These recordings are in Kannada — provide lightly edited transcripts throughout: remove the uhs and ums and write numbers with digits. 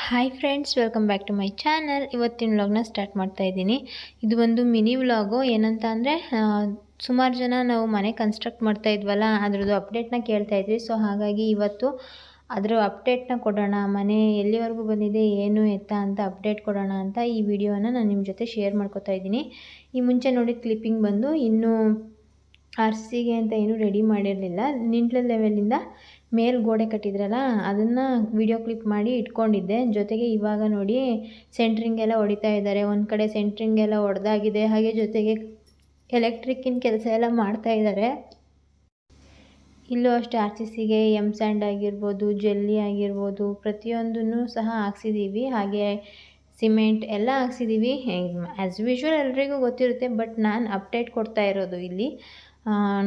Hi friends, welcome back to my channel. ಇವತ್ತಿನ ವ್ಲಾಗ್ನ ಸ್ಟಾರ್ಟ್ ಮಾಡ್ತಾ ಇದ್ದೀನಿ. ಇದು ಒಂದು ಮಿನಿ ವ್ಲಾಗು. ಏನಂತ ಅಂದರೆ ಸುಮಾರು ಜನ ನಾವು ಮನೆ ಕನ್ಸ್ಟ್ರಕ್ಟ್ ಮಾಡ್ತಾ ಇದ್ವಲ್ಲ, ಅದರದ್ದು ಅಪ್ಡೇಟ್ನ ಕೇಳ್ತಾ ಇದ್ವಿ. ಸೊ ಹಾಗಾಗಿ ಇವತ್ತು ಅದರ ಅಪ್ಡೇಟ್ನ ಕೊಡೋಣ, ಮನೆ ಎಲ್ಲಿವರೆಗೂ ಬಂದಿದೆ, ಏನು ಎತ್ತ ಅಂತ ಅಪ್ಡೇಟ್ ಕೊಡೋಣ ಅಂತ ಈ ವಿಡಿಯೋನ ನಾನು ನಿಮ್ಮ ಜೊತೆ ಶೇರ್ ಮಾಡ್ಕೊತಾ ಇದ್ದೀನಿ. ಈ ಮುಂಚೆ ನೋಡಿದ ಕ್ಲಿಪ್ಪಿಂಗ್ ಬಂದು ಇನ್ನೂ ಆರ್ಸಿಗೆ ಅಂತ ಏನೂ ರೆಡಿ ಮಾಡಿರಲಿಲ್ಲ. ನಿಂಟ್ಲ ಲೆವೆಲಿಂದ ಮೇಲ್ ಗೋಡೆ ಕಟ್ಟಿದ್ರಲ್ಲ, ಅದನ್ನು ವಿಡಿಯೋ ಕ್ಲಿಪ್ ಮಾಡಿ ಇಟ್ಕೊಂಡಿದ್ದೆ. ಜೊತೆಗೆ ಇವಾಗ ನೋಡಿ ಸೆಂಟ್ರಿಂಗ್ ಎಲ್ಲ ಹೊಡಿತಾ ಇದ್ದಾರೆ. ಒಂದು ಕಡೆ ಸೆಂಟ್ರಿಂಗ್ ಎಲ್ಲ ಹೊಡೆದಾಗಿದೆ, ಹಾಗೆ ಜೊತೆಗೆ ಎಲೆಕ್ಟ್ರಿಕ್ಕಿನ ಕೆಲಸ ಎಲ್ಲ ಮಾಡ್ತಾ ಇದ್ದಾರೆ. ಇಲ್ಲೂ ಅಷ್ಟೇ RCCಗೆ ಎಮ್ ಸ್ಯಾಂಡ್ ಆಗಿರ್ಬೋದು, ಜೆಲ್ಲಿ ಆಗಿರ್ಬೋದು, ಪ್ರತಿಯೊಂದನ್ನು ಸಹ ಹಾಕ್ಸಿದ್ದೀವಿ. ಹಾಗೆ ಸಿಮೆಂಟ್ ಎಲ್ಲ ಹಾಕ್ಸಿದ್ದೀವಿ. ಆ್ಯಸ್ ಯೂಶ್ವಲ್ ಎಲ್ರಿಗೂ ಗೊತ್ತಿರುತ್ತೆ, ಬಟ್ ನಾನು ಅಪ್ಡೇಟ್ ಕೊಡ್ತಾ ಇರೋದು ಇಲ್ಲಿ.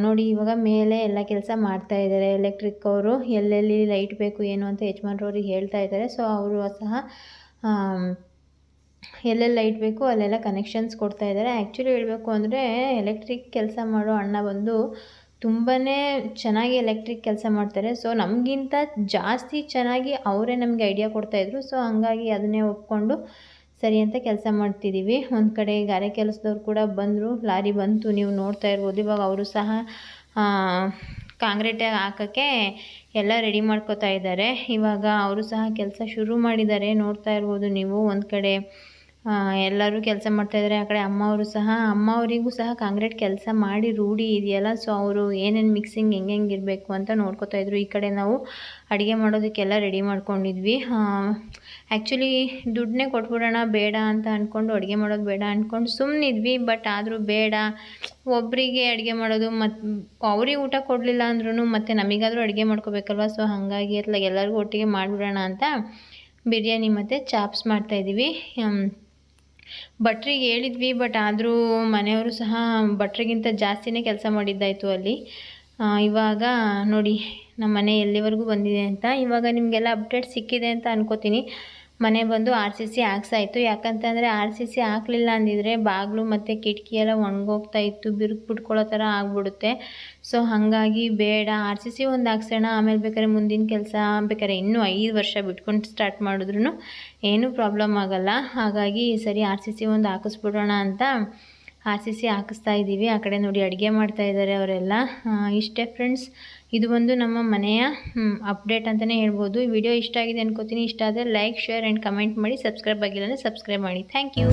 ನೋಡಿ ಇವಾಗ ಮೇಲೆ ಎಲ್ಲ ಕೆಲಸ ಮಾಡ್ತಾ ಇದ್ದಾರೆ. ಎಲೆಕ್ಟ್ರಿಕ್ ಅವರು ಎಲ್ಲೆಲ್ಲಿ ಲೈಟ್ ಬೇಕು ಏನು ಅಂತ ಯಜಮಾನ್ರವ್ರಿಗೆ ಹೇಳ್ತಾ ಇದ್ದಾರೆ. ಸೊ ಅವರು ಸಹ ಎಲ್ಲೆಲ್ಲಿ ಲೈಟ್ ಬೇಕು ಅಲ್ಲೆಲ್ಲ ಕನೆಕ್ಷನ್ಸ್ ಕೊಡ್ತಾ ಇದ್ದಾರೆ. ಆ್ಯಕ್ಚುಲಿ ಹೇಳಬೇಕು ಅಂದರೆ ಎಲೆಕ್ಟ್ರಿಕ್ ಕೆಲಸ ಮಾಡೋ ಅಣ್ಣ ಬಂದು ತುಂಬಾ ಚೆನ್ನಾಗಿ ಎಲೆಕ್ಟ್ರಿಕ್ ಕೆಲಸ ಮಾಡ್ತಾರೆ. ಸೊ ನಮಗಿಂತ ಜಾಸ್ತಿ ಚೆನ್ನಾಗಿ ಅವರೇ ನಮಗೆ ಐಡಿಯಾ ಕೊಡ್ತಾಯಿದ್ರು. ಸೊ ಹಂಗಾಗಿ ಅದನ್ನೇ ಒಪ್ಕೊಂಡು ಸರಿ ಅಂತ ಕೆಲಸ ಮಾಡ್ತಿದ್ದೀವಿ. ಒಂದು ಕಡೆ ಗಾರೆ ಕೆಲಸದವ್ರು ಕೂಡ ಬಂದರು, ಲಾರಿ ಬಂತು, ನೀವು ನೋಡ್ತಾ ಇರ್ಬೋದು. ಇವಾಗ ಅವರು ಸಹ ಕಾಂಕ್ರೀಟ್ ಹಾಕೋಕ್ಕೆ ಎಲ್ಲ ರೆಡಿ ಮಾಡ್ಕೋತಾ ಇದ್ದಾರೆ. ಇವಾಗ ಅವರು ಸಹ ಕೆಲಸ ಶುರು ಮಾಡಿದ್ದಾರೆ, ನೋಡ್ತಾ ಇರ್ಬೋದು ನೀವು. ಒಂದು ಕಡೆ ಎಲ್ಲರೂ ಕೆಲಸ ಮಾಡ್ತಾಯಿದ್ದಾರೆ. ಆ ಕಡೆ ಅಮ್ಮವರು ಸಹ, ಅಮ್ಮವರಿಗೂ ಸಹ ಕಾಂಕ್ರೀಟ್ ಕೆಲಸ ಮಾಡಿ ರೂಢಿ ಇದೆಯಲ್ಲ. ಸೊ ಅವರು ಏನೇನು ಮಿಕ್ಸಿಂಗ್ ಹೆಂಗೆ ಇರಬೇಕು ಅಂತ ನೋಡ್ಕೋತಾ ಇದ್ರು. ಈ ಕಡೆ ನಾವು ಅಡುಗೆ ಮಾಡೋದಕ್ಕೆಲ್ಲ ರೆಡಿ ಮಾಡ್ಕೊಂಡಿದ್ವಿ. ಆ್ಯಕ್ಚುಲಿ ದುಡ್ಡನ್ನೇ ಕೊಟ್ಬಿಡೋಣ ಬೇಡ ಅಂತ ಅಂದ್ಕೊಂಡು, ಅಡುಗೆ ಮಾಡೋದು ಬೇಡ ಅಂದ್ಕೊಂಡು ಸುಮ್ಮನಿದ್ವಿ. ಬಟ್ ಆದರೂ ಬೇಡ, ಒಬ್ಬರಿಗೆ ಅಡುಗೆ ಮಾಡೋದು ಮತ್ತು ಅವ್ರಿಗೆ ಊಟ ಕೊಡಲಿಲ್ಲ ಅಂದ್ರೂ ಮತ್ತು ನಮಗಾದರೂ ಅಡುಗೆ ಮಾಡ್ಕೋಬೇಕಲ್ವ. ಸೊ ಹಾಗಾಗಿ ಎಲ್ಲರಿಗೂ ಒಟ್ಟಿಗೆ ಮಾಡಿಬಿಡೋಣ ಅಂತ ಬಿರಿಯಾನಿ ಮತ್ತು ಚಾಪ್ಸ್ ಮಾಡ್ತಾಯಿದ್ದೀವಿ. ಭಟ್ರಿಗೆ ಹೇಳಿದ್ವಿ, ಬಟ್ ಆದರೂ ಮನೆಯವರು ಸಹ ಭಟ್ರಿಗಿಂತ ಜಾಸ್ತಿನೇ ಕೆಲಸ ಮಾಡಿದ್ದಾಯಿತು ಅಲ್ಲಿ. ಇವಾಗ ನೋಡಿ ನಮ್ಮ ಮನೆ ಎಲ್ಲಿವರೆಗೂ ಬಂದಿದೆ ಅಂತ. ಇವಾಗ ನಿಮಗೆಲ್ಲ ಅಪ್ಡೇಟ್ ಸಿಕ್ಕಿದೆ ಅಂತ ಅನ್ಕೋತೀನಿ. ಮನೆ ಬಂದು RCC ಹಾಕ್ಸಾಯಿತು. ಯಾಕಂತಂದರೆ RCC ಹಾಕಲಿಲ್ಲ ಅಂದಿದ್ರೆ ಬಾಗಿಲು ಮತ್ತು ಕಿಟಕಿ ಎಲ್ಲ ಒಣಗೋಗ್ತಾ ಇತ್ತು, ಬಿರುಕು ಬಿಟ್ಕೊಳ್ಳೋ ಥರ ಆಗಿಬಿಡುತ್ತೆ. ಸೊ ಹಾಗಾಗಿ ಬೇಡ, RCC ಒಂದು ಹಾಕ್ಸೋಣ, ಆಮೇಲೆ ಬೇಕಾದ್ರೆ ಮುಂದಿನ ಕೆಲಸ ಬೇಕಾದ್ರೆ ಇನ್ನೂ 5 ವರ್ಷ ಬಿಟ್ಕೊಂಡು ಸ್ಟಾರ್ಟ್ ಮಾಡಿದ್ರೂ ಏನೂ ಪ್ರಾಬ್ಲಮ್ ಆಗೋಲ್ಲ. ಹಾಗಾಗಿ ಸರಿ RCC ಒಂದು ಹಾಕಿಸ್ಬಿಡೋಣ ಅಂತ RCC ಹಾಕಿಸ್ತಾ ಇದ್ದೀವಿ. ಆ ಕಡೆ ನೋಡಿ ಅಡುಗೆ ಮಾಡ್ತಾ ಇದ್ದಾರೆ ಅವರೆಲ್ಲ. ಇಷ್ಟೇ ಫ್ರೆಂಡ್ಸ್, ಇದು ಒಂದು ನಮ್ಮ ಮನೆಯ ಅಪ್ಡೇಟ್ ಅಂತಲೇ ಹೇಳ್ಬೋದು. ಈ ವಿಡಿಯೋ ಇಷ್ಟ ಆಗಿದೆ ಅನ್ಕೋತೀನಿ. ಇಷ್ಟ ಆದರೆ ಲೈಕ್, ಶೇರ್ ಆ್ಯಂಡ್ ಕಮೆಂಟ್ ಮಾಡಿ. ಸಬ್ಸ್ಕ್ರೈಬ್ ಆಗಿಲ್ಲ ಅಂದರೆ ಸಬ್ಸ್ಕ್ರೈಬ್ ಮಾಡಿ. Thank you.